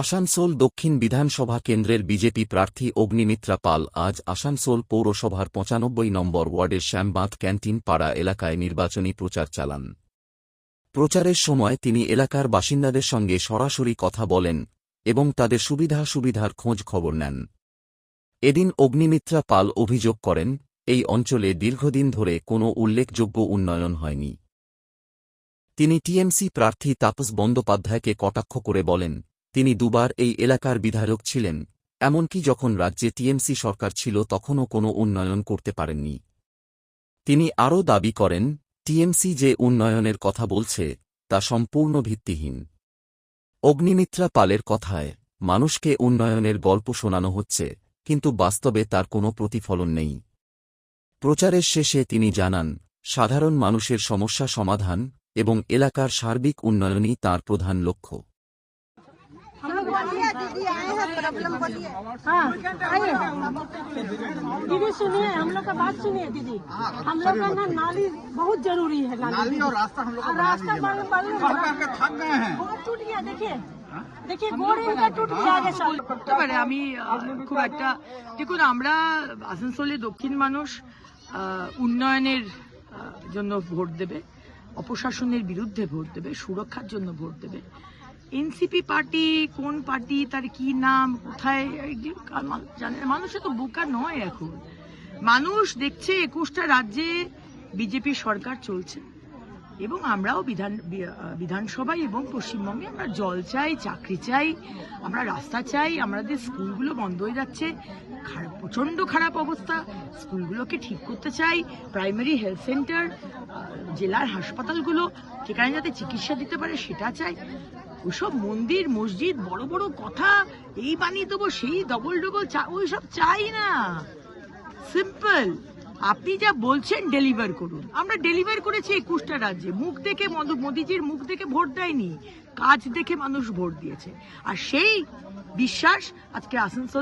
আসানসোল দক্ষিণ বিধানসভা কেন্দ্রের বিজেপি প্রার্থী অগ্নিমিত্রা পাল আজ আসানসোল পৌরসভার ৯৫ নম্বর ওয়ার্ডের শ্যামবাঁধ ক্যান্টিন পাড়া এলাকায় নির্বাচনী প্রচার চালান। প্রচারের সময় তিনি এলাকার বাসিন্দাদের সঙ্গে সরাসরি কথা বলেন এবং তাদের সুবিধার খোঁজ খবর নেন। এদিন অগ্নিমিত্রা পাল অভিযোগ করেন, এই অঞ্চলে দীর্ঘদিন ধরে কোনো উল্লেখযোগ্য উন্নয়ন হয়নি। তিনি টিএমসি প্রার্থী তাপস বন্দ্যোপাধ্যায়কে কটাক্ষ করে বলেন, তিনি দুবার এই এলাকার বিধায়ক ছিলেন, এমনকি যখন রাজ্যে টিএমসি সরকার ছিল তখনও কোনো উন্নয়ন করতে পারেননি। তিনি আরও দাবি করেন, টিএমসি যে উন্নয়নের কথা বলছে তা সম্পূর্ণ ভিত্তিহীন। অগ্নিমিত্রা পালের কথায়, মানুষকে উন্নয়নের গল্প শোনানো হচ্ছে, কিন্তু বাস্তবে তার কোনো প্রতিফলন নেই। প্রচারের শেষে তিনি জানান, সাধারণ মানুষের সমস্যা সমাধান এবং এলাকার সার্বিক উন্নয়নই তাঁর প্রধান লক্ষ্য। दीदी सुनिए, हम लोग का बात सुनिए दीदी। हम लोग का ना नाली बहुत जरूरी है। नाली और रास्ता हम लोग थक गए हैं। टूट गया, देखिए देखिए गोड़ इनका टूट गया आगे साल। আমি খুব একটা দেখুন, আমরা আসানসোলে দক্ষিণ মানুষ উন্নয়নের জন্য ভোট দেবে, অপশাসনের বিরুদ্ধে ভোট দেবে, সুরক্ষার জন্য ভোট দেবে। এনসিপি পার্টি কোন পার্টি, তার কি নাম, কোথায় জানে, মানুষে তো বোকা নয়। এখন মানুষ দেখছে ২১টা রাজ্যে বিজেপি সরকার চলছে এবং আমরাও বিধানসভায় এবং পশ্চিমবঙ্গে আমরা জল চাই, চাকরি চাই, আমরা রাস্তা চাই। আমাদের স্কুলগুলো বন্ধ হয়ে যাচ্ছে, প্রচন্ড খারাপ অবস্থা, স্কুলগুলোকে ঠিক করতে চাই। প্রাইমারি হেলথ সেন্টার, জেলার হাসপাতালগুলো সেখানে যাতে চিকিৎসা দিতে পারে সেটা চাই। ওইসব মন্দির মসজিদ বড় বড় কথা, এই বানিয়ে দেবো, সেই ডবল ওইসব চাই না। সিম্পল, আপনি যা বলছেন ডেলিভার করুন। আমরা ডেলিভার করেছি ২১টা রাজ্যে। মুখ দেখে মোদিজির মুখ দেখে ভোট দেয়নি, কাজ দেখে মানুষ ভোট দিয়েছে। আর সেই বিশ্বাস আজকে আসানসোল